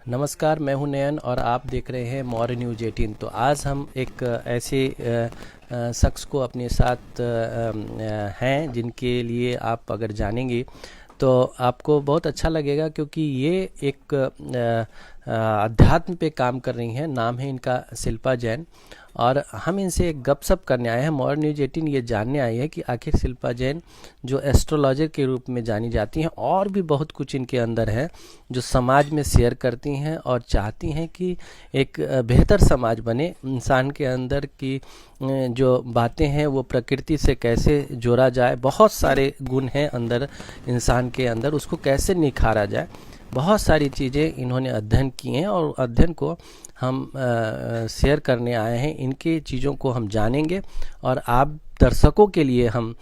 नमस्कार, मैं हूं नयन और आप देख रहे हैं मॉर्निंग न्यूज 18। तो आज हम एक ऐसे शख्स को अपने साथ हैं जिनके लिए आप अगर जानेंगे तो आपको बहुत अच्छा लगेगा, क्योंकि ये एक अध्यात्म पे काम कर रही हैं। नाम है इनका शिल्पा जैन, और हम इनसे एक गपशप करने आए हैं। मॉर्निंग न्यूज 18 ये जानने आई है कि आखिर शिल्पा जैन जो एस्ट्रोलॉजर के रूप में जानी जाती हैं, और भी बहुत कुछ इनके अंदर है जो समाज में शेयर करती हैं और चाहती हैं कि एक बेहतर समाज बने। इंसान के अंदर की जो बातें हैं वो प्रकृति से कैसे जोड़ा जाए, बहुत सारे गुण हैं अंदर इंसान के अंदर, उसको कैसे निखारा जाए, बहुत सारी चीज़ें इन्होंने अध्ययन की हैं और अध्ययन को हम शेयर करने आए हैं। इनकी चीज़ों को हम जानेंगे और आप दर्शकों के लिए हम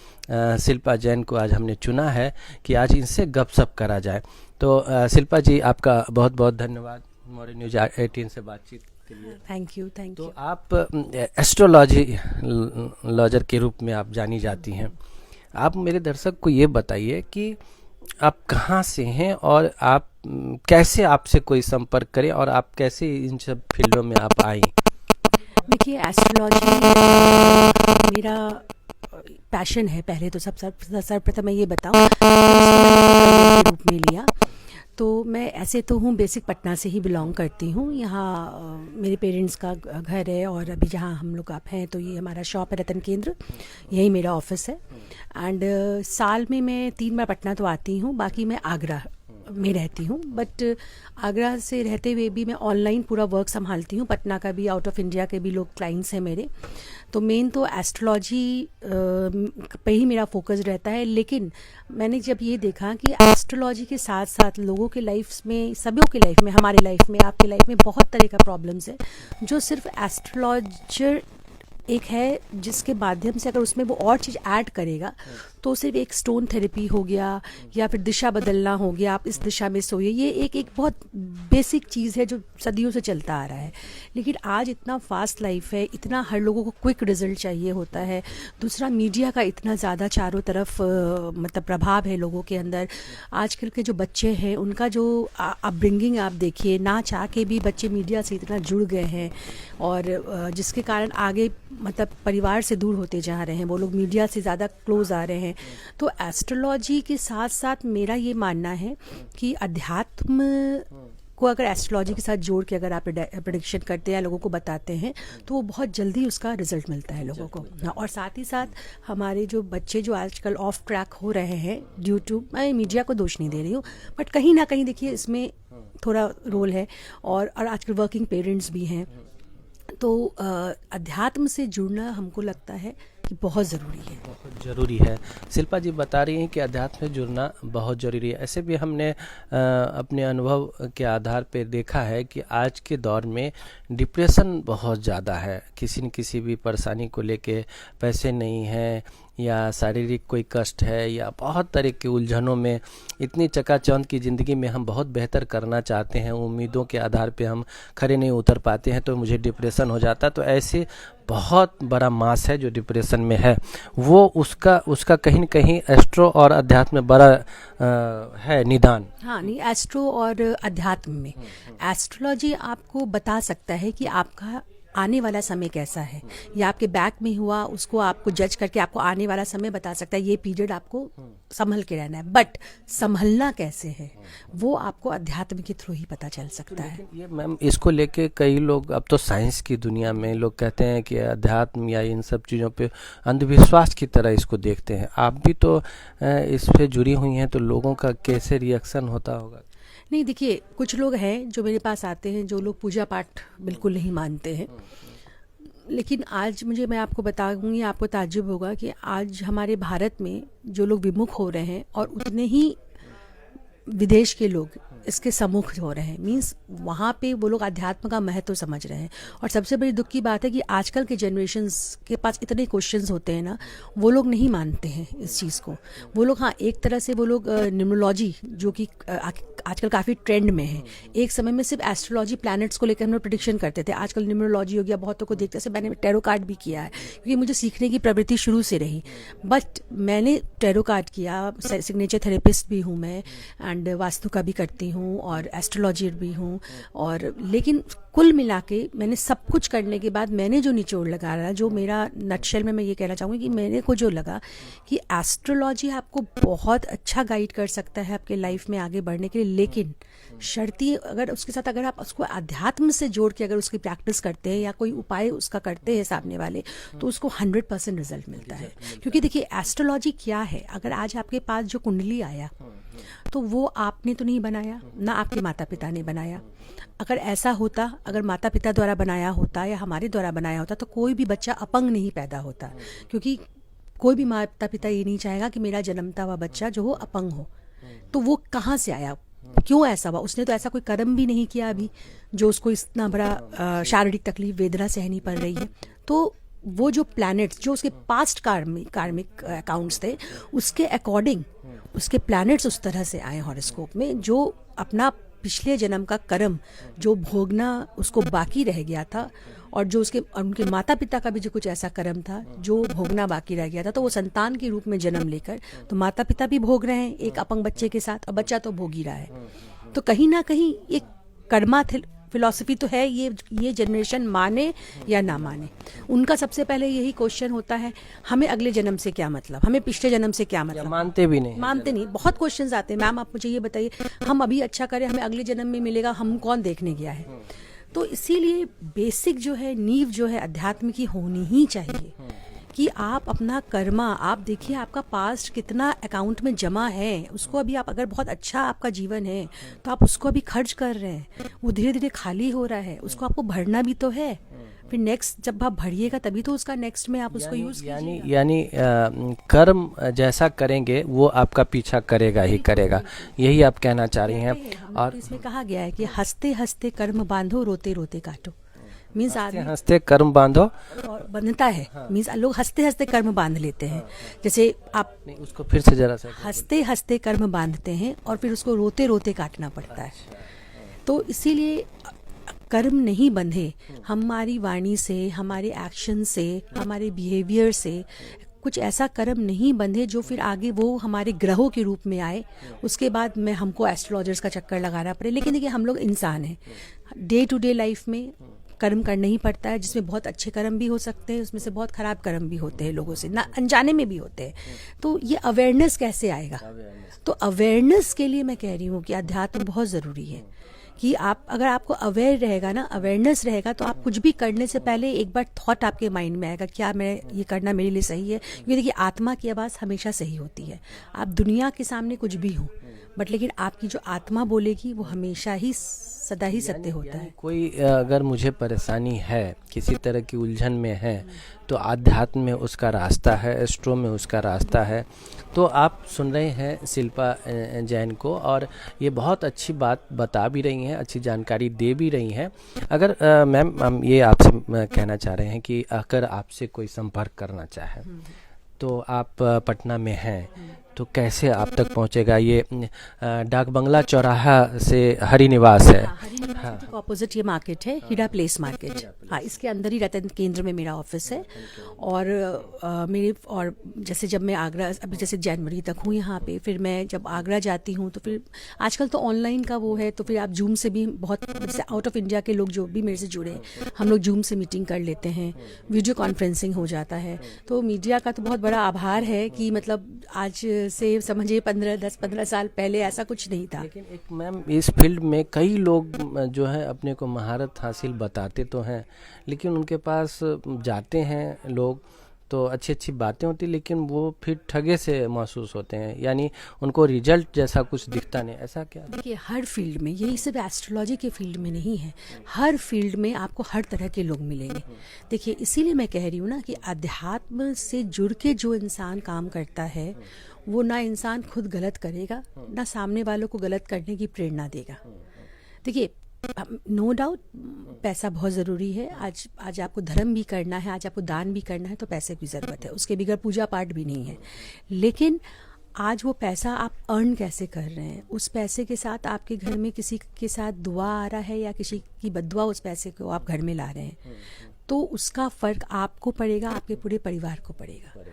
शिल्पा जैन को आज हमने चुना है कि आज इनसे गपशप करा जाए। तो शिल्पा जी, आपका बहुत बहुत धन्यवाद मॉर्निंग न्यूज 18 से बातचीत के लिए। Thank you. तो आप एस्ट्रोलॉजी लॉजर के रूप में आप जानी जाती हैं। आप मेरे दर्शक को ये बताइए कि आप कहाँ से हैं और आप कैसे आपसे कोई संपर्क करे और आप कैसे इन सब फील्डों में आप आई। देखिए, एस्ट्रोलॉजी मेरा पैशन है। पहले तो सर्वप्रथम मैं ये बताऊं तो इसको मैंने करियर के रूप में लिया। तो मैं ऐसे तो हूँ, बेसिक पटना से ही बिलोंग करती हूँ। यहाँ मेरे पेरेंट्स का घर है और अभी जहाँ हम लोग आप हैं तो ये हमारा शॉप है रतन केंद्र, यही मेरा ऑफिस है। एंड साल में मैं 3 बार पटना तो आती हूँ, बाकी मैं आगरा में रहती हूँ। बट आगरा से रहते हुए भी मैं ऑनलाइन पूरा वर्क संभालती हूँ। पटना का भी, आउट ऑफ इंडिया के भी लोग क्लाइंट्स हैं मेरे। तो मेन तो एस्ट्रोलॉजी पे ही मेरा फोकस रहता है। लेकिन मैंने जब ये देखा कि एस्ट्रोलॉजी के साथ साथ लोगों के लाइफ में, सभी के लाइफ में, हमारे लाइफ में, आपके लाइफ में बहुत तरह का प्रॉब्लम्स है, जो सिर्फ एस्ट्रोलॉजर एक है जिसके माध्यम से अगर उसमें वो और चीज़ ऐड करेगा तो सिर्फ एक स्टोन थेरेपी हो गया या फिर दिशा बदलना हो गया, आप इस दिशा में सोइए, ये एक बहुत बेसिक चीज़ है जो सदियों से चलता आ रहा है। लेकिन आज इतना फास्ट लाइफ है, इतना हर लोगों को क्विक रिजल्ट चाहिए होता है। दूसरा, मीडिया का इतना ज़्यादा चारों तरफ मतलब प्रभाव है लोगों के अंदर। आजकल के जो बच्चे हैं उनका जो अपब्रिंगिंग आप देखिए, ना चाह के भी बच्चे मीडिया से इतना जुड़ गए हैं और जिसके कारण आगे मतलब परिवार से दूर होते जा रहे हैं, वो लोग मीडिया से ज़्यादा क्लोज आ रहे हैं। तो एस्ट्रोलॉजी के साथ साथ मेरा ये मानना है कि अध्यात्म को अगर एस्ट्रोलॉजी के साथ जोड़ के अगर आप प्रेडिक्शन करते हैं या लोगों को बताते हैं तो वो बहुत जल्दी उसका रिजल्ट मिलता है लोगों को। और साथ ही साथ हमारे जो बच्चे जो आजकल ऑफ ट्रैक हो रहे हैं ड्यू टू, मैं मीडिया को दोष नहीं दे रही हूँ, बट कहीं ना कहीं देखिए इसमें थोड़ा रोल है। और आजकल वर्किंग पेरेंट्स भी हैं, तो अध्यात्म से जुड़ना हमको लगता है कि बहुत ज़रूरी है। बहुत ज़रूरी है। शिल्पा जी बता रही हैं कि अध्यात्म से जुड़ना बहुत ज़रूरी है। ऐसे भी हमने अपने अनुभव के आधार पर देखा है कि आज के दौर में डिप्रेशन बहुत ज़्यादा है। किसी न किसी भी परेशानी को लेके, पैसे नहीं हैं या शारीरिक कोई कष्ट है या बहुत तरह की उलझनों में, इतनी चकाचौंध की ज़िंदगी में हम बहुत बेहतर करना चाहते हैं, उम्मीदों के आधार पे हम खड़े नहीं उतर पाते हैं तो मुझे डिप्रेशन हो जाता। तो ऐसे बहुत बड़ा मास है जो डिप्रेशन में है, वो उसका कहीं न कहीं एस्ट्रो और अध्यात्म में बड़ा है निदान। हाँ, नहीं, एस्ट्रो और अध्यात्म में एस्ट्रोलॉजी आपको बता सकता है कि आपका आने वाला समय कैसा है, या आपके बैक में हुआ उसको आपको जज करके आपको आने वाला समय बता सकता है। ये पीरियड आपको संभल के रहना है, बट संभलना कैसे है वो आपको अध्यात्म के थ्रू ही पता चल सकता है। ये मैम, इसको लेके कई लोग, अब तो साइंस की दुनिया में लोग कहते हैं कि अध्यात्म या इन सब चीज़ों पे अंधविश्वास की तरह इसको देखते हैं। आप भी तो इस पे जुड़ी हुई हैं, तो लोगों का कैसे रिएक्शन होता होगा? नहीं, देखिए, कुछ लोग हैं जो मेरे पास आते हैं जो लोग पूजा पाठ बिल्कुल नहीं मानते हैं। लेकिन आज मैं आपको बताऊंगी, आपको ताज्जुब होगा कि आज हमारे भारत में जो लोग विमुख हो रहे हैं और उतने ही विदेश के लोग इसके सम्मुख हो रहे हैं। मींस वहाँ पे वो लोग अध्यात्म का महत्व समझ रहे हैं। और सबसे बड़ी दुख की बात है कि आजकल के जनरेशन्स के पास इतने क्वेश्चंस होते हैं ना, वो लोग नहीं मानते हैं इस चीज़ को। वो लोग, हाँ, एक तरह से वो लोग न्यूमरोलॉजी जो कि आजकल काफ़ी ट्रेंड में है। एक समय में सिर्फ एस्ट्रोलॉजी, प्लैनेट्स को लेकर हम लोग प्रेडिक्शन करते थे, आजकल न्यूमरोलॉजी हो गया। बहुतों को देखते से मैंने टैरो कार्ड भी किया है क्योंकि मुझे सीखने की प्रवृत्ति शुरू से रही। बट मैंने टैरो कार्ड किया, सिग्नेचर थेरेपिस्ट भी हूँ मैं, एंड वास्तु का भी करती हूँ और एस्ट्रोलॉजर भी हूँ। और लेकिन कुल मिला के मैंने सब कुछ करने के बाद मैंने जो निचोड़ लगाया, जो मेरा नटशेल में मैं ये कहना चाहूँगी कि मेरे को जो लगा कि एस्ट्रोलॉजी आपको बहुत अच्छा गाइड कर सकता है आपके लाइफ में आगे बढ़ने के लिए, लेकिन शर्ती अगर उसके साथ अगर आप उसको अध्यात्म से जोड़ के अगर उसकी प्रैक्टिस करते हैं या कोई उपाय उसका करते हैं सामने वाले, तो उसको 100% रिजल्ट मिलता है। क्योंकि देखिए एस्ट्रोलॉजी क्या है, अगर आज आपके पास जो कुंडली आया तो वो आपने तो नहीं बनाया, ना आपके माता पिता ने बनाया। अगर ऐसा होता, अगर माता पिता द्वारा बनाया होता या हमारे द्वारा बनाया होता, तो कोई भी बच्चा अपंग नहीं पैदा होता। क्योंकि कोई भी माता पिता ये नहीं चाहेगा कि मेरा जन्मता हुआ बच्चा जो हो अपंग हो। तो वो कहाँ से आया, क्यों ऐसा हुआ? उसने तो ऐसा कोई कर्म भी नहीं किया अभी जो उसको इतना बड़ा शारीरिक तकलीफ वेदना सहनी पड़ रही है। तो वो जो प्लैनेट्स जो उसके पास्ट कार्मिक अकाउंट्स थे, उसके अकॉर्डिंग उसके प्लैनेट्स उस तरह से आए हॉरोस्कोप में, जो अपना पिछले जन्म का कर्म जो भोगना उसको बाकी रह गया था, और जो उसके उनके माता पिता का भी जो कुछ ऐसा कर्म था जो भोगना बाकी रह गया था, तो वो संतान के रूप में जन्म लेकर, तो माता पिता भी भोग रहे हैं एक अपंग बच्चे के साथ, और बच्चा तो भोग ही रहा है। तो कहीं ना कहीं एक कर्मा फिलॉसफी तो है, ये जनरेशन माने या ना माने, उनका सबसे पहले यही क्वेश्चन होता है, हमें अगले जन्म से क्या मतलब, हमें पिछले जन्म से क्या मतलब। मानते भी नहीं, मानते नहीं। बहुत क्वेश्चंस आते हैं, मैम आप मुझे ये बताइए, हम अभी अच्छा करें, हमें अगले जन्म में मिलेगा, हम कौन देखने गया है। तो इसीलिए बेसिक जो है, नींव जो है अध्यात्म की होनी ही चाहिए कि आप अपना कर्मा, आप देखिए आपका पास्ट कितना अकाउंट में जमा है, उसको अभी आप अगर बहुत अच्छा आपका जीवन है तो आप उसको अभी खर्च कर रहे हैं, वो धीरे धीरे खाली हो रहा है, उसको आपको भरना भी तो है। फिर नेक्स्ट जब आप भरिएगा तभी तो उसका नेक्स्ट में आप उसको यूज यानी कर्म जैसा करेंगे वो आपका पीछा करेगा ही करेगा, यही आप कहना चाह रही हैं। और इसमें कहा गया है कि हंसते हंसते कर्म बांधो, रोते रोते काटो। मीन्स आदमी हंसते कर्म बांधो और बंधता है। मीन्स लोग हंसते हंसते कर्म बांध लेते हैं। जैसे आप नहीं, उसको फिर से जरा सा हंसते हंसते कर्म बांधते हैं और फिर उसको रोते रोते काटना पड़ता है। तो इसीलिए कर्म नहीं बंधे, हमारी वाणी से, हमारे एक्शन से, हमारे बिहेवियर से कुछ ऐसा कर्म नहीं बंधे जो फिर आगे वो हमारे ग्रहों के रूप में आए, उसके बाद में हमको एस्ट्रोलॉजर्स का चक्कर लगाना पड़े। लेकिन देखिए हम लोग इंसान हैं, डे टू डे लाइफ में कर्म करना ही पड़ता है, जिसमें बहुत अच्छे कर्म भी हो सकते हैं, उसमें से बहुत खराब कर्म भी होते हैं, लोगों से ना अनजाने में भी होते हैं। तो ये अवेयरनेस कैसे आएगा? तो अवेयरनेस के लिए मैं कह रही हूँ कि अध्यात्म बहुत ज़रूरी है कि आप अगर आपको अवेयर रहेगा ना, अवेयरनेस रहेगा, तो आप कुछ भी करने से पहले एक बार थॉट आपके माइंड में आएगा, क्या मैं ये करना मेरे लिए सही है? क्योंकि देखिए आत्मा की आवाज़ हमेशा सही होती है। आप दुनिया के सामने कुछ भी हो, बट लेकिन आपकी जो आत्मा बोलेगी वो हमेशा ही सदा ही सत्य होता है। कोई अगर मुझे परेशानी है, किसी तरह की उलझन में है, तो आध्यात्म में उसका रास्ता है, एस्ट्रो में उसका रास्ता है। तो आप सुन रहे हैं शिल्पा जैन को, और ये बहुत अच्छी बात बता भी रही हैं, अच्छी जानकारी दे भी रही हैं। अगर मैम हम ये आपसे कहना चाह रहे हैं कि अगर आपसे कोई संपर्क करना चाहे तो आप पटना में हैं, तो कैसे आप तक पहुंचेगा? ये डाक बंगला चौराहा से हरि निवास है। हरि निवास के ऑपोजिट ये मार्केट है, हीरा प्लेस मार्केट। हाँ, इसके अंदर ही रतन केंद्र में मेरा ऑफिस है। और जैसे जब मैं आगरा, अभी जैसे जनवरी तक हूँ यहाँ पे, फिर मैं जब आगरा जाती हूँ तो फिर आजकल तो ऑनलाइन का वो है, तो फिर आप जूम से भी बहुत, जैसे आउट ऑफ इंडिया के लोग जो भी मेरे से जुड़े हैं, हम लोग जूम से मीटिंग कर लेते हैं, वीडियो कॉन्फ्रेंसिंग हो जाता है। तो मीडिया का तो बहुत बड़ा आभार है कि मतलब आज से समझिए 10-15 साल पहले ऐसा कुछ नहीं था। लेकिन एक मैम इस फील्ड में कई लोग जो है अपने को महारत हासिल बताते तो हैं, लेकिन उनके पास जाते हैं लोग तो अच्छी अच्छी बातें होती, लेकिन वो फिर ठगे से महसूस होते हैं, यानी उनको रिजल्ट जैसा कुछ दिखता नहीं। ऐसा क्या? देखिए हर फील्ड में, यही सिर्फ एस्ट्रोलॉजी के फील्ड में नहीं है, हर फील्ड में आपको हर तरह के लोग मिलेंगे। देखिए इसीलिए मैं कह रही हूँ ना कि अध्यात्म से जुड़ के जो इंसान काम करता है, वो ना इंसान खुद गलत करेगा, ना सामने वालों को गलत करने की प्रेरणा देगा। देखिए नो डाउट पैसा बहुत ज़रूरी है। आज आपको धर्म भी करना है, आज आपको दान भी करना है, तो पैसे की ज़रूरत है, उसके बगैर पूजा पाठ भी नहीं है। लेकिन आज वो पैसा आप अर्न कैसे कर रहे हैं, उस पैसे के साथ आपके घर में किसी के साथ दुआ आ रहा है या किसी की बद्दुआ उस पैसे को आप घर में ला रहे हैं, तो उसका फ़र्क आपको पड़ेगा, आपके पूरे परिवार को पड़ेगा।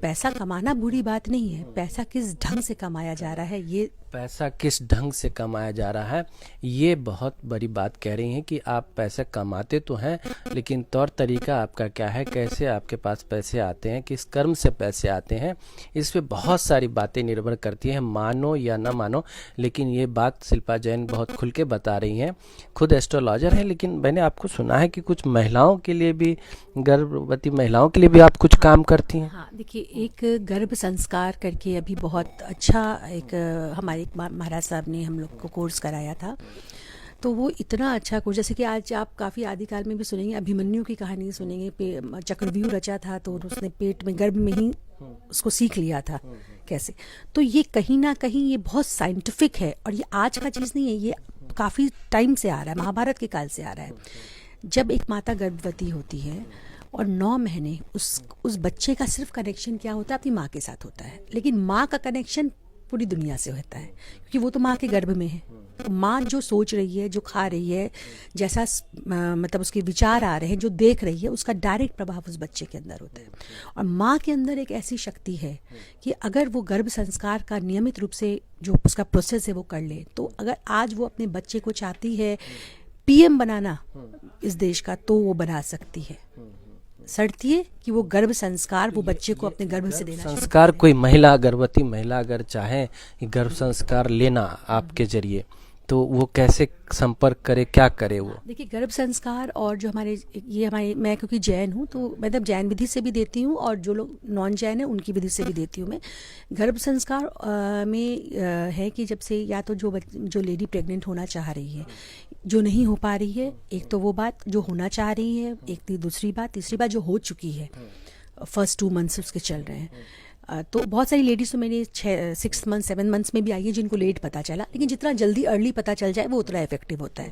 पैसा कमाना बुरी बात नहीं है, पैसा किस ढंग से कमाया जा रहा है ये पैसा किस ढंग से कमाया जा रहा है, ये बहुत बड़ी बात कह रही हैं कि आप पैसा कमाते तो हैं, लेकिन तौर तरीका आपका क्या है, कैसे आपके पास पैसे आते हैं, किस कर्म से पैसे आते हैं, इस पे बहुत सारी बातें निर्भर करती हैं, मानो या ना मानो। लेकिन ये बात शिल्पा जैन बहुत खुल के बता रही हैं, खुद एस्ट्रोलॉजर हैं। लेकिन मैंने आपको सुना है कि कुछ महिलाओं के लिए भी, गर्भवती महिलाओं के लिए भी आप कुछ काम करती हैं। हाँ, देखिए, एक गर्भ संस्कार करके अभी बहुत अच्छा एक हमारे एक महाराज साहब ने हम लोग को कोर्स कराया था। तो वो इतना अच्छा कोर्स, जैसे कि आज आप काफ़ी आदिकाल में भी सुनेंगे, अभिमन्यु की कहानी सुनेंगे, चक्रव्यूह रचा था तो उसने पेट में, गर्भ में ही उसको सीख लिया था कैसे। तो ये कहीं ना कहीं ये बहुत साइंटिफिक है, और ये आज का चीज़ नहीं है, ये काफ़ी टाइम से आ रहा है, महाभारत के काल से आ रहा है। जब एक माता गर्भवती होती है और 9 महीने उस बच्चे का सिर्फ कनेक्शन क्या होता है, अपनी माँ के साथ होता है। लेकिन माँ का कनेक्शन पूरी दुनिया से होता है, क्योंकि वो तो माँ के गर्भ में है। तो माँ जो सोच रही है, जो खा रही है, जैसा मतलब उसके विचार आ रहे हैं, जो देख रही है, उसका डायरेक्ट प्रभाव उस बच्चे के अंदर होता है। और माँ के अंदर एक ऐसी शक्ति है कि अगर वो गर्भ संस्कार का नियमित रूप से जो उसका प्रोसेस है वो कर ले, तो अगर आज वो अपने बच्चे को चाहती है पीएम बनाना इस देश का, तो वो बना सकती है। शर्त ये कि वो गर्भ संस्कार वो बच्चे को अपने गर्भ से देना। संस्कार कोई महिला, गर्भवती महिला अगर चाहे कि गर्भ संस्कार लेना आपके जरिए, तो वो कैसे संपर्क करे, क्या करे वो? देखिए, गर्भ संस्कार और जो हमारे मैं क्योंकि जैन हूँ, तो मतलब जैन विधि से भी देती हूँ, और जो लोग नॉन जैन है उनकी विधि से भी देती हूँ मैं। गर्भ संस्कार में है कि जब से या तो जो लेडी प्रेग्नेंट होना चाह रही है, जो नहीं हो पा रही है, एक तो वो बात, जो होना चाह रही है एक, दूसरी बात, तीसरी बात जो हो चुकी है, फर्स्ट 2 मंथ्स उसके चल रहे हैं। तो बहुत सारी लेडीज़ तो मेरे 6 मंथ 7 मंथ्स में भी आई है जिनको लेट पता चला, लेकिन जितना जल्दी अर्ली पता चल जाए वो उतना इफेक्टिव होता है।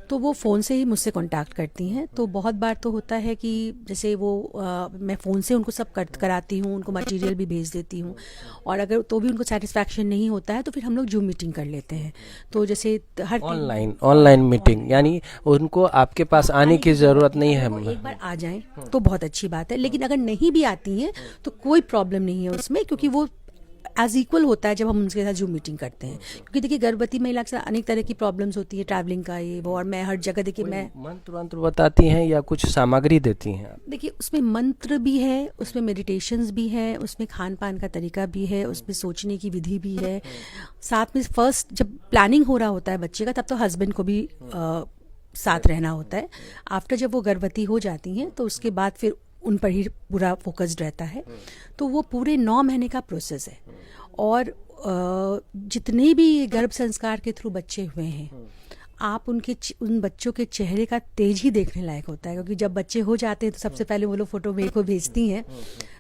तो वो फ़ोन से ही मुझसे कांटेक्ट करती हैं। तो बहुत बार तो होता है कि जैसे वो मैं फ़ोन से उनको सब कराती हूँ, उनको मटेरियल भी भेज देती हूँ, और अगर तो भी उनको सेटिस्फैक्शन नहीं होता है तो फिर हम लोग जूम मीटिंग कर लेते हैं। तो जैसे हर ऑनलाइन मीटिंग, यानी उनको आपके पास आने की ज़रूरत नहीं है। एक बार आ जाएं तो बहुत अच्छी बात है, लेकिन अगर नहीं भी आती हैं तो कोई प्रॉब्लम नहीं है उसमें, क्योंकि वो एज इक्वल होता है जब हम उनके साथ जूम मीटिंग करते हैं। क्योंकि देखिए, गर्भवती महिला के साथ अनेक तरह की प्रॉब्लम्स होती है, ट्रैवलिंग का ये वो, और मैं हर जगह देखिए मैं मंत्र वंत्र बताती हैं या कुछ सामग्री देती हैं? देखिए, उसमें मंत्र भी है, उसमें मेडिटेशंस भी है, उसमें खान पान का तरीका भी है, उसमें सोचने की विधि भी है। साथ में फर्स्ट जब प्लानिंग हो रहा होता है बच्चे का, तब तो हस्बैंड को भी साथ रहना होता है। आफ्टर जब वो गर्भवती हो जाती हैं तो उसके बाद फिर उन पर ही पूरा फोकस्ड रहता है। तो वो पूरे 9 महीने का प्रोसेस है, और जितने भी गर्भ संस्कार के थ्रू बच्चे हुए हैं, आप उन बच्चों के चेहरे का तेज ही देखने लायक होता है। क्योंकि जब बच्चे हो जाते हैं तो सबसे पहले वो लोग फोटो मेरे को भेजती हैं,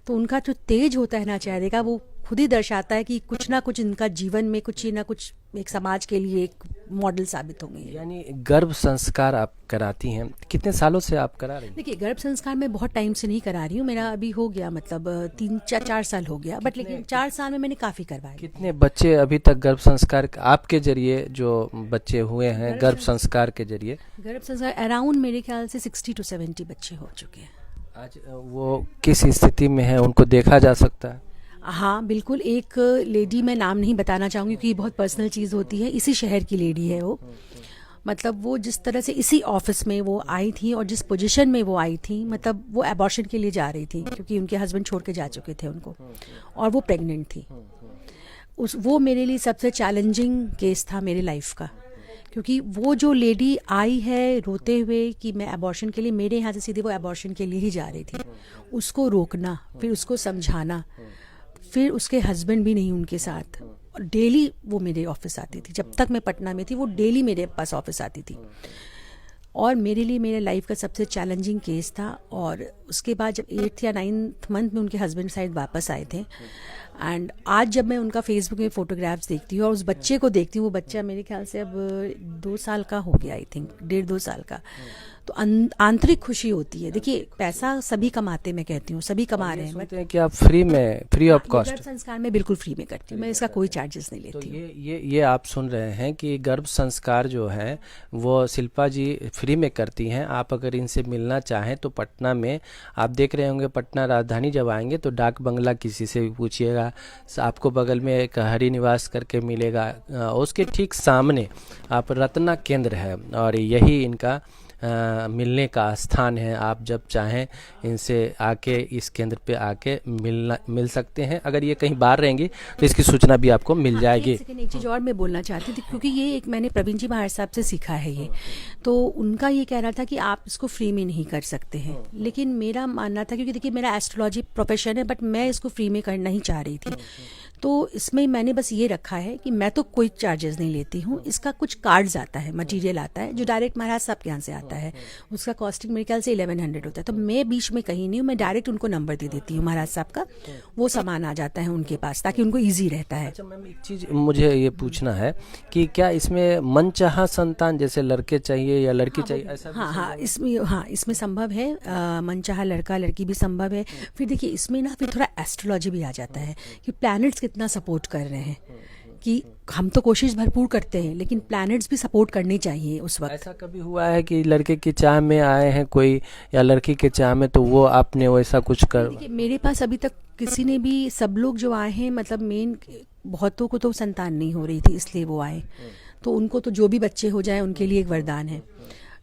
तो उनका जो तेज होता है ना चेहरे का, वो खुद ही दर्शाता है कि कुछ ना कुछ इनका जीवन में कुछ ही ना कुछ एक समाज के लिए एक मॉडल साबित होंगे। यानी गर्भ संस्कार आप कराती हैं, कितने सालों से आप करा रही हैं? देखिए, गर्भ संस्कार मैं बहुत टाइम से नहीं करा रही हूँ, मेरा अभी हो गया मतलब 3-4 साल हो गया, बट लेकिन 4 साल में मैंने काफ़ी करवाया। कितने बच्चे अभी तक गर्भ संस्कार आपके जरिए जो बच्चे हुए हैं गर्भ संस्कार के जरिए? गर्भ संस्कार अराउंड मेरे ख्याल से 60 to 70 बच्चे हो चुके हैं। आज वो किस स्थिति में है, उनको देखा जा सकता है? हाँ बिल्कुल, एक लेडी, मैं नाम नहीं बताना चाहूँगी क्योंकि ये बहुत पर्सनल चीज़ होती है, इसी शहर की लेडी है वो। मतलब वो जिस तरह से इसी ऑफिस में वो आई थी और जिस पोजीशन में वो आई थी, मतलब वो एबॉर्शन के लिए जा रही थी क्योंकि उनके हस्बैंड छोड़ के जा चुके थे उनको, और वो प्रेग्नेंट थी। वो मेरे लिए सबसे चैलेंजिंग केस था मेरे लाइफ का, क्योंकि वो जो लेडी आई है रोते हुए कि मैं एबॉर्शन के लिए, मेरे यहाँ से सीधे वो एबॉर्शन के लिए ही जा रही थी, उसको रोकना, फिर उसको समझाना, फिर उसके हस्बैंड भी नहीं उनके साथ, और डेली वो मेरे ऑफिस आती थी। जब तक मैं पटना में थी वो डेली मेरे पास ऑफिस आती थी, और मेरे लिए मेरे लाइफ का सबसे चैलेंजिंग केस था। और उसके बाद जब 8th या 9th मंथ में उनके हस्बैंड साइड वापस आए थे, एंड आज जब मैं उनका फेसबुक में फ़ोटोग्राफ्स देखती हूँ और उस बच्चे को देखती हूँ, वो बच्चा मेरे ख्याल से अब 2 साल का हो गया, आई थिंक 1.5-2 साल का। तो आंतरिक खुशी होती है। देखिए पैसा सभी कमाते, मैं कहती हूँ सभी कमा रहे हैं, बट सुनते हैं कि आप फ्री ऑफ कॉस्ट। गर्भ संस्कार में बिल्कुल फ्री में करती हूँ मैं, इसका कोई चार्जेस नहीं तो लेती हूँ। ये आप सुन रहे हैं कि गर्भ संस्कार जो है वो शिल्पा जी फ्री में करती हैं। आप अगर इनसे मिलना चाहें तो पटना में, आप देख रहे होंगे पटना राजधानी जब आएंगे तो डाक बंगला किसी से भी पूछिएगा, आपको बगल में एक हरि निवास करके मिलेगा, उसके ठीक सामने आप रत्ना केंद्र है और यही इनका मिलने का स्थान है। आप जब चाहें इनसे आके इस केंद्र पे आके मिल सकते हैं। अगर ये कहीं बाहर रहेंगी तो इसकी सूचना भी आपको मिल जाएगी। एक चीज़ और मैं बोलना चाहती थी, क्योंकि ये एक मैंने प्रवीण जी महाराज साहब से सीखा है ये, तो उनका ये कहना था कि आप इसको फ्री में नहीं कर सकते हैं, लेकिन मेरा मानना था, क्योंकि देखिए मेरा एस्ट्रोलॉजी प्रोफेशन है, बट मैं इसको फ्री में करना ही चाह रही थी। तो इसमें मैंने बस ये रखा है कि मैं तो कोई चार्जेस नहीं लेती हूँ। इसका कुछ कार्ड्स आता है, मटेरियल आता है जो डायरेक्ट महाराज साहब के यहाँ से आता है, उसका कॉस्टिंग मेरे ख्याल से 1100 होता है। तो मैं बीच में कहीं नहीं हूँ, मैं डायरेक्ट उनको नंबर दे देती हूँ महाराज साहब का, वो सामान आ जाता है उनके पास, ताकि उनको ईजी रहता है। अच्छा मैम, एक चीज़ मुझे ये पूछना है कि क्या इसमें मनचाहा संतान जैसे लड़के चाहिए या लड़की चाहिए, ऐसा? हाँ, इसमें संभव है, मनचाहा लड़का लड़की भी संभव है। फिर देखिए इसमें ना फिर थोड़ा एस्ट्रोलॉजी भी आ जाता है कि प्लैनेट्स कितना सपोर्ट कर रहे हैं, कि हम तो कोशिश भरपूर करते हैं लेकिन प्लैनेट्स भी सपोर्ट करनी चाहिए उस वक्त। ऐसा कभी हुआ है कि लड़के की चाह में आए हैं कोई या लड़की के चाह में, तो वो आपने वैसा कुछ कर? देखिए मेरे पास अभी तक किसी ने भी, सब लोग जो आए हैं, मतलब मेन बहुतों को तो संतान नहीं हो रही थी इसलिए वो आए, तो उनको तो जो भी बच्चे हो जाए उनके लिए एक वरदान है।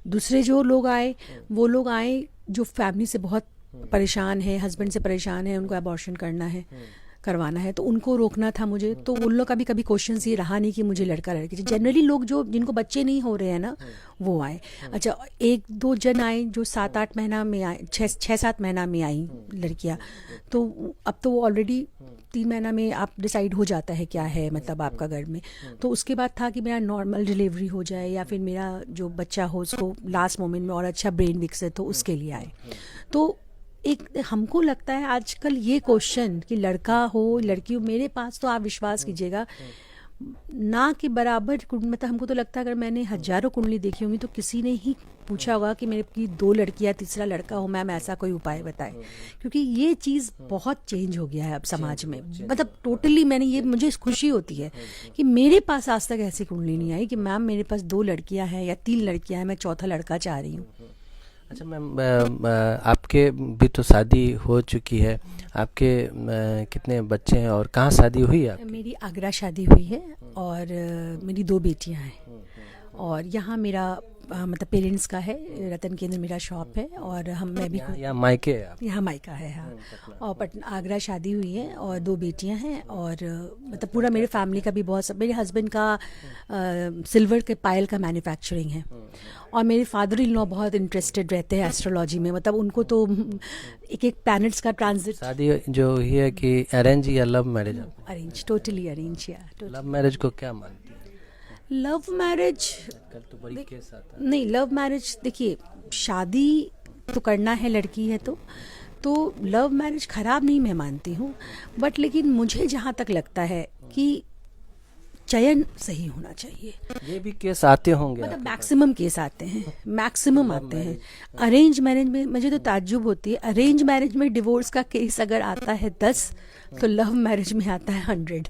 दूसरे जो लोग आए, वो लोग आए जो फैमिली से बहुत परेशान है, हस्बैंड से परेशान है, उनको अबॉर्शन करवाना है, तो उनको रोकना था मुझे। तो उन लोग का भी कभी क्वेश्चन ये रहा नहीं कि मुझे लड़का लड़की। जनरली लोग जो जिनको बच्चे नहीं हो रहे हैं ना, वो आए। अच्छा, 1-2 जन आए जो 7-8 महीना में आए, 6-7 महीना में आई लड़कियां, तो अब तो वो ऑलरेडी 3 महीना में आप डिसाइड हो जाता है क्या है, मतलब आपका घर में। तो उसके बाद था कि मेरा नॉर्मल डिलीवरी हो जाए या फिर मेरा जो बच्चा हो उसको लास्ट मोमेंट में और अच्छा ब्रेन विकसित हो, उसके लिए आए। तो एक हमको लगता है आजकल ये क्वेश्चन कि लड़का हो लड़की हो, मेरे पास तो आप विश्वास कीजिएगा ना कि बराबर, मतलब हमको तो लगता है अगर मैंने हजारों कुंडली देखी होंगी तो किसी ने ही पूछा होगा कि मेरे की 2 लड़कियां तीसरा लड़का हो, मैम ऐसा कोई उपाय बताए। क्योंकि ये चीज़ बहुत चेंज हो गया है अब समाज में, मतलब टोटली। मुझे खुशी होती है कि मेरे पास आज तक ऐसी कुंडली नहीं आई कि मैम मेरे पास 2 लड़कियां हैं या 3 लड़कियां हैं, मैं चौथा लड़का चाह रही हूँ। अच्छा मैम, आपके भी तो शादी हो चुकी है, आपके कितने बच्चे हैं और कहाँ शादी हुई है? मेरी आगरा शादी हुई है और मेरी 2 बेटियां हैं, और यहाँ मेरा मतलब पेरेंट्स का है, रतन केंद्र मेरा शॉप है, और मैं भी यहाँ मायके है? यहाँ मायका है, हाँ। और पटना आगरा शादी हुई है और 2 बेटियां हैं, और मतलब पूरा मेरे फैमिली का भी बहुत सब, मेरे हस्बैंड का सिल्वर के पायल का मैन्युफैक्चरिंग है, और मेरे फादर इन लॉ बहुत इंटरेस्टेड रहते हैं एस्ट्रोलॉजी में, मतलब उनको तो एक प्लैनेट्स का ट्रांजिट। शादी जो हुई है कि अरेंज या love marriage? Arrange, totally arrange. या लव मैरिज को क्या मानती है? लव मैरिज तो बड़ी केस आता है। नहीं, लव मैरिज देखिए, शादी तो करना है लड़की है तो लव मैरिज खराब नहीं मैं मानती हूँ, बट लेकिन मुझे जहाँ तक लगता है कि चयन सही होना चाहिए। ये भी केस आते होंगे, मतलब मैक्सिमम केस आते हैं, मैक्सिमम आते हैं। अरेंज मैरिज में मुझे तो ताज्जुब होती है, अरेंज मैरिज में डिवोर्स का केस अगर आता है 10 तो लव मैरिज में आता है 100।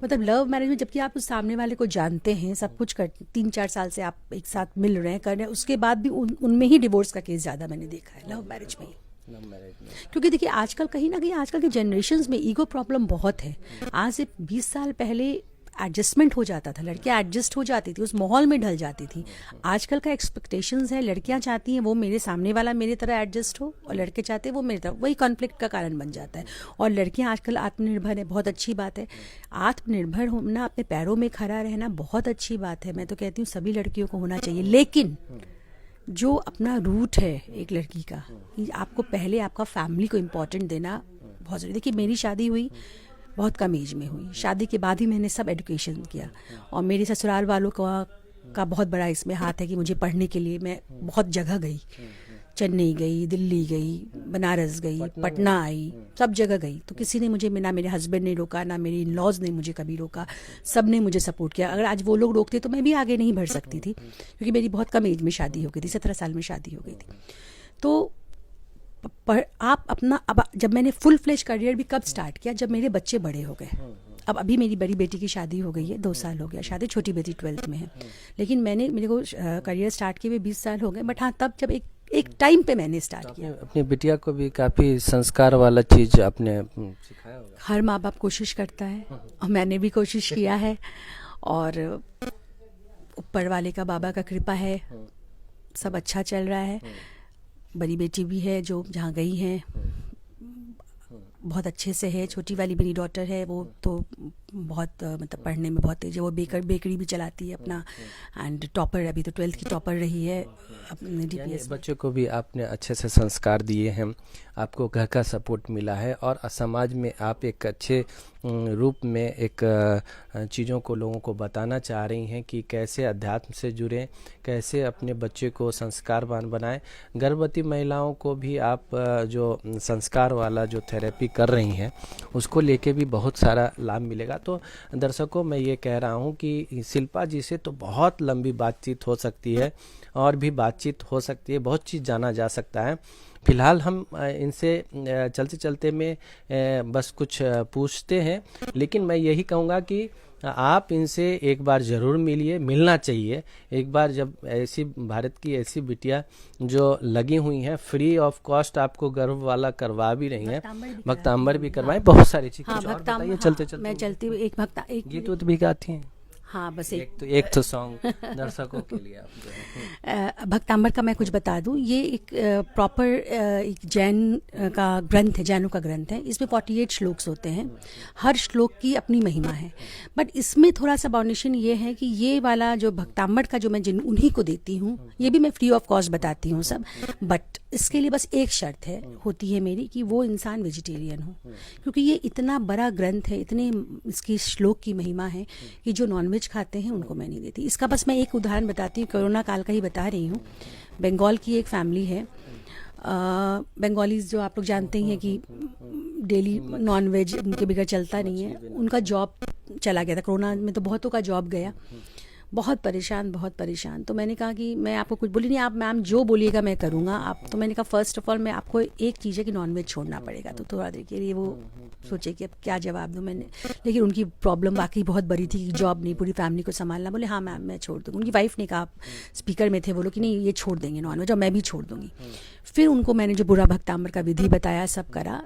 मतलब लव मैरिज में जबकि आप उस सामने वाले को जानते हैं, सब कुछ कर 3-4 साल से आप एक साथ मिल रहे हैं, कर रहे हैं, उसके बाद भी उनमें ही डिवोर्स का केस ज़्यादा मैंने देखा है, लव मैरिज में ही। क्योंकि देखिए आजकल कहीं ना कहीं आजकल के जनरेशन्स में ईगो प्रॉब्लम बहुत है। आज से 20 साल पहले एडजस्टमेंट हो जाता था, लड़कियां एडजस्ट हो जाती थी, उस माहौल में ढल जाती थी। आजकल का एक्सपेक्टेशंस है, लड़कियां चाहती हैं वो मेरे सामने वाला मेरे तरह एडजस्ट हो, और लड़के चाहते हैं वो मेरी तरह, वही कॉन्फ्लिक्ट का कारण बन जाता है। और लड़कियां आजकल आत्मनिर्भर है, बहुत अच्छी बात है। आत्मनिर्भर होना, अपने पैरों में खड़ा रहना बहुत अच्छी बात है, मैं तो कहती हूँ सभी लड़कियों को होना चाहिए। लेकिन जो अपना रूट है एक लड़की का, आपको पहले आपका फैमिली को इम्पोर्टेंट देना बहुत ज़रूरी। देखिए मेरी शादी हुई बहुत कम एज में हुई, शादी के बाद ही मैंने सब एजुकेशन किया, और मेरे ससुराल वालों का बहुत बड़ा इसमें हाथ है कि मुझे पढ़ने के लिए मैं बहुत जगह गई, चेन्नई गई, दिल्ली गई, बनारस गई, पटना आई, सब जगह गई। तो किसी ने मुझे, ना मेरे हस्बैंड ने रोका, ना मेरे इन लॉज ने मुझे कभी रोका, सब ने मुझे सपोर्ट किया। अगर आज वो लोग रोकते तो मैं भी आगे नहीं बढ़ सकती थी, क्योंकि मेरी बहुत कम एज में शादी हो गई थी, 17 साल में शादी हो गई थी। तो पर आप अपना, अब जब मैंने फुल फ्लेज करियर भी कब स्टार्ट किया, जब मेरे बच्चे बड़े हो गए। अब अभी मेरी बड़ी बेटी की शादी हो गई है, 2 साल हो गया शादी, छोटी बेटी 12th में है। लेकिन मेरे को करियर स्टार्ट किए हुए 20 साल हो गए। बट हाँ, तब जब एक टाइम पे मैंने स्टार्ट किया। अपनी बिटिया को भी काफ़ी संस्कार वाला चीज़ आपने सिखाया होगा। हर माँ बाप कोशिश करता है, और मैंने भी कोशिश किया है, और ऊपर वाले का, बाबा का कृपा है, सब अच्छा चल रहा है। बड़ी बेटी भी है जो जहाँ गई हैं बहुत अच्छे से है। छोटी वाली मेरी डॉटर है, वो तो बहुत मतलब पढ़ने में बहुत तेज है। वो बेकरी भी चलाती है अपना, एंड टॉपर, अभी तो 12th की टॉपर रही है अपने DPS। बच्चों को भी आपने अच्छे से संस्कार दिए हैं, आपको घर का सपोर्ट मिला है, और समाज में आप एक अच्छे रूप में एक चीज़ों को लोगों को बताना चाह रही हैं कि कैसे अध्यात्म से जुड़ें, कैसे अपने बच्चे को संस्कारवान बनाएं। गर्भवती महिलाओं को भी आप जो संस्कार वाला जो थेरेपी कर रही हैं, उसको लेके भी बहुत सारा लाभ मिलेगा। तो दर्शकों, मैं ये कह रहा हूँ कि शिल्पा जी से तो बहुत लंबी बातचीत हो सकती है, और भी बातचीत हो सकती है, बहुत चीज़ जाना जा सकता है। फिलहाल हम इनसे चलते चलते में बस कुछ पूछते हैं, लेकिन मैं यही कहूँगा कि आप इनसे एक बार ज़रूर मिलिए, मिलना चाहिए एक बार। जब ऐसी भारत की ऐसी बिटिया जो लगी हुई हैं, फ्री ऑफ कॉस्ट आपको गर्भ वाला करवा भी रही हैं, भक्तांबर भी करवाएं, बहुत सारी चीज़। हाँ, कुछ और बताइए चलते चलते। मैं चलती हूँ, एक गीत उत भी गाती हैं? हाँ, बस एक तो सॉन्ग दर्शकों के लिए आप जो है। भक्तांबर का मैं कुछ बता दूं, ये एक प्रॉपर एक जैन का ग्रंथ है, जैनों का ग्रंथ है। इसमें 48 श्लोक्स होते हैं, हर श्लोक की अपनी महिमा है। बट इसमें थोड़ा सा बाउंडेशन ये है कि ये वाला जो भक्तांबर का जो मैं उन्हीं को देती हूँ, ये भी मैं फ्री ऑफ कॉस्ट बताती हूँ सब। बट इसके लिए बस एक शर्त है, होती है मेरी, कि वो इंसान वेजिटेरियन हो, क्योंकि ये इतना बड़ा ग्रंथ है, इतने इसकी श्लोक की महिमा है कि जो नॉनवेज खाते हैं उनको मैं नहीं देती। इसका बस मैं एक उदाहरण बताती हूँ, कोरोना काल का ही बता रही हूँ। बंगाल की एक फैमिली है, बंगालीज जो आप लोग जानते ही हैं कि डेली नॉनवेज उनके बगैर चलता नहीं है। उनका जॉब चला गया था कोरोना में, तो बहुतों का जॉब गया, बहुत परेशान। तो मैंने कहा कि मैं आपको कुछ बोली नहीं, आप मैम जो बोलिएगा मैं करूँगा आप। तो मैंने कहा फर्स्ट ऑफ ऑल मैं आपको एक चीज़ है कि नॉनवेज छोड़ना पड़ेगा। तो थोड़ा देखिए, ये वो सोचे कि अब क्या जवाब दूँ मैंने। लेकिन उनकी प्रॉब्लम वाकई बहुत बड़ी थी कि जॉब नहीं, पूरी फैमिली को संभालना। बोले हाँ मैम मैं छोड़ दूँगी। उनकी वाइफ ने कहा, स्पीकर में थे वो लोग, कि नहीं ये छोड़ देंगे नॉनवेज, और मैं भी छोड़ दूँगी। फिर उनको मैंने जो बुरा भक्तांबर का विधि बताया, सब करा,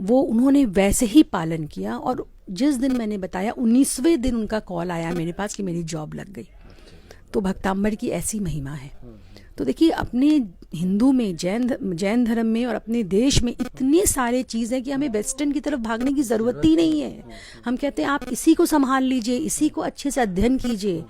वो उन्होंने वैसे ही पालन किया। और जिस दिन मैंने बताया, 19वें दिन उनका कॉल आया मेरे पास कि मेरी जॉब लग गई। तो भक्तांबर की ऐसी महिमा है। तो देखिए, अपने हिंदू में, जैन धर्म में और अपने देश में इतनी सारे चीज़ है कि हमें वेस्टर्न की तरफ भागने की ज़रूरत ही नहीं है। हम कहते हैं आप इसी को संभाल लीजिए, इसी को अच्छे से अध्ययन कीजिए।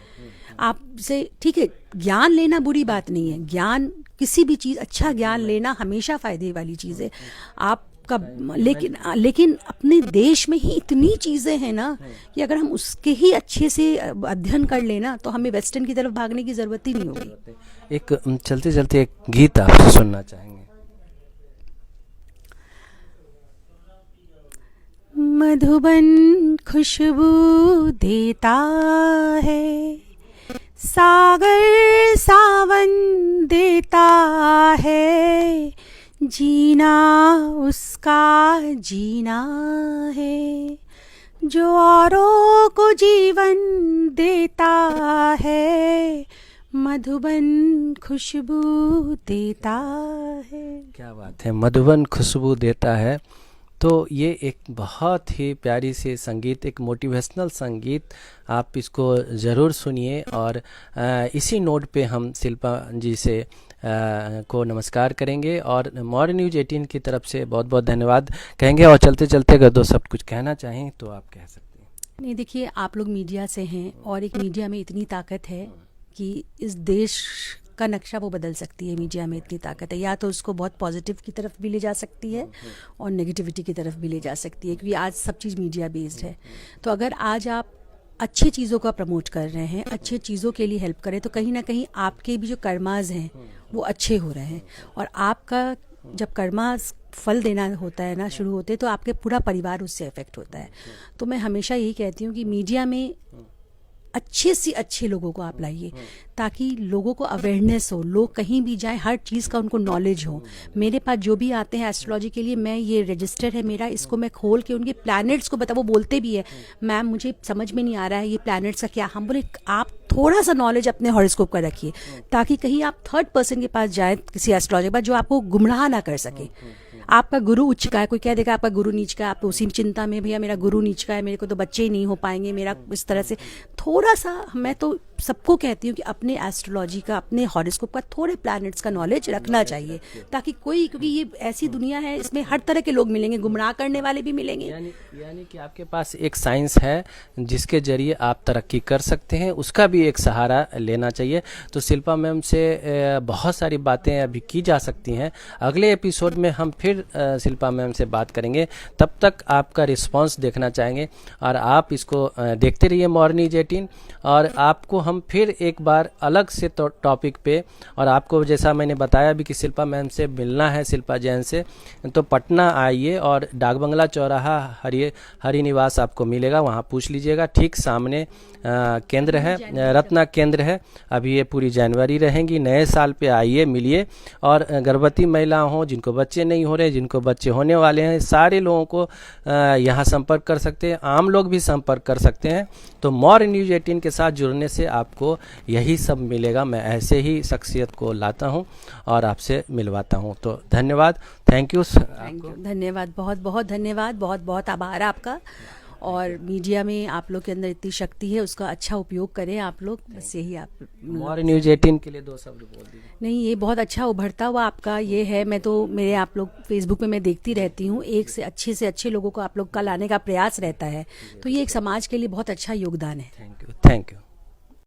आपसे ठीक है, ज्ञान लेना बुरी बात नहीं है, ज्ञान किसी भी चीज़, अच्छा ज्ञान लेना हमेशा फ़ायदे वाली चीज़ है आपका। लेकिन अपने देश में ही इतनी चीज़ें हैं ना कि अगर हम उसके ही अच्छे से अध्ययन कर लेना, तो हमें वेस्टर्न की तरफ भागने की ज़रूरत ही नहीं होगी। एक चलते चलते एक गीत आपसे सुनना चाहेंगे। मधुबन खुशबू देता है, सागर सावन देता है, जीना उसका जीना है, जो औरों को जीवन देता है, मधुबन खुशबू देता है। क्या बात है, मधुबन खुशबू देता है। तो ये एक बहुत ही प्यारी सी संगीत, एक मोटिवेशनल संगीत, आप इसको ज़रूर सुनिए। और इसी नोट पे हम शिल्पा जी से को नमस्कार करेंगे, और मॉर्निंग न्यूज़ 18 की तरफ से बहुत बहुत धन्यवाद कहेंगे। और चलते चलते अगर दो सब कुछ कहना चाहें तो आप कह सकते हैं। नहीं, देखिए, आप लोग मीडिया से हैं, और एक मीडिया में इतनी ताकत है कि इस देश का नक्शा वो बदल सकती है। मीडिया में इतनी ताकत है, या तो उसको बहुत पॉजिटिव की तरफ भी ले जा सकती है और नेगेटिविटी की तरफ भी ले जा सकती है, क्योंकि आज सब चीज़ मीडिया बेस्ड है। तो अगर आज आप अच्छी चीज़ों का प्रमोट कर रहे हैं, अच्छे चीज़ों के लिए हेल्प करें, तो कहीं ना कहीं आपके भी जो कर्माज हैं वो अच्छे हो रहे हैं। और आपका जब कर्मा फल देना होता है ना, शुरू होते, तो आपके पूरा परिवार उससे अफेक्ट होता है। तो मैं हमेशा यही कहती हूँ कि मीडिया में अच्छे से अच्छे लोगों को आप लाइए, ताकि लोगों को अवेयरनेस हो, लोग कहीं भी जाएं हर चीज़ का उनको नॉलेज हो। मेरे पास जो भी आते हैं एस्ट्रोलॉजी के लिए, मैं ये रजिस्टर है मेरा, इसको मैं खोल के उनके प्लैनेट्स को बता, वो बोलते भी है मैम मुझे समझ में नहीं आ रहा है ये प्लैनेट्स का क्या। हम बोले आप थोड़ा सा नॉलेज अपने हॉरोस्कोप का रखिए, ताकि कहीं आप थर्ड पर्सन के पास जाए किसी एस्ट्रोलॉजी के पास जो आपको गुमराह ना कर सके। आपका गुरु उच्च का है, कोई कह देगा आपका गुरु नीच का है, आप उसी चिंता में भैया मेरा गुरु नीच का है, मेरे को तो बच्चे ही नहीं हो पाएंगे, मेरा इस तरह से थोड़ा सा। मैं तो सबको कहती हूँ कि अपने एस्ट्रोलॉजी का, अपने हॉरोस्कोप का, थोड़े प्लैनेट्स का नॉलेज रखना चाहिए, ताकि कोई, क्योंकि ये ऐसी दुनिया है इसमें हर तरह के लोग मिलेंगे, गुमराह करने वाले भी मिलेंगे। यानी कि आपके पास एक साइंस है जिसके जरिए आप तरक्की कर सकते हैं, उसका भी एक सहारा लेना चाहिए। तो शिल्पा मैम से बहुत सारी बातें अभी की जा सकती हैं, अगले एपिसोड में हम फिर शिल्पा मैम से बात करेंगे। तब तक आपका रिस्पांस देखना चाहेंगे और आप इसको देखते रहिए मॉर्निंग 18। और आपको हम फिर एक बार अलग से टॉपिक पे, और आपको जैसा मैंने बताया भी कि शिल्पा मैम से मिलना है, शिल्पा जैन से, तो पटना आइए और डाक बंगला चौराहा हरि निवास आपको मिलेगा, वहाँ पूछ लीजिएगा। ठीक सामने केंद्र है, रत्ना केंद्र है। अभी ये पूरी जनवरी रहेंगी, नए साल पे आइए, मिलिए। और गर्भवती महिला हों, जिनको बच्चे नहीं हो रहे, जिनको बच्चे होने वाले हैं, सारे लोगों को यहाँ संपर्क कर सकते हैं, आम लोग भी संपर्क कर सकते हैं। तो मॉर्निंग न्यूज़ 18 के साथ जुड़ने से आपको यही सब मिलेगा। मैं ऐसे ही शख्सियत को लाता हूँ और आपसे मिलवाता हूँ। तो धन्यवाद, थैंक यू। धन्यवाद, बहुत बहुत धन्यवाद, बहुत बहुत आभार आपका। और मीडिया में आप लोग के अंदर इतनी शक्ति है, उसका अच्छा उपयोग करें आप लोग, बस यही आप। मॉर्निंग न्यूज़ 18 के लिए 2 शब्द बोल दीजिए। नहीं, ये बहुत अच्छा उभरता हुआ आपका ये है। मैं तो मेरे आप लोग फेसबुक पे मैं देखती रहती हूँ, एक से अच्छे लोगों को आप लोग का लाने का प्रयास रहता है, तो ये एक समाज के लिए बहुत अच्छा योगदान है। Thank you, thank you.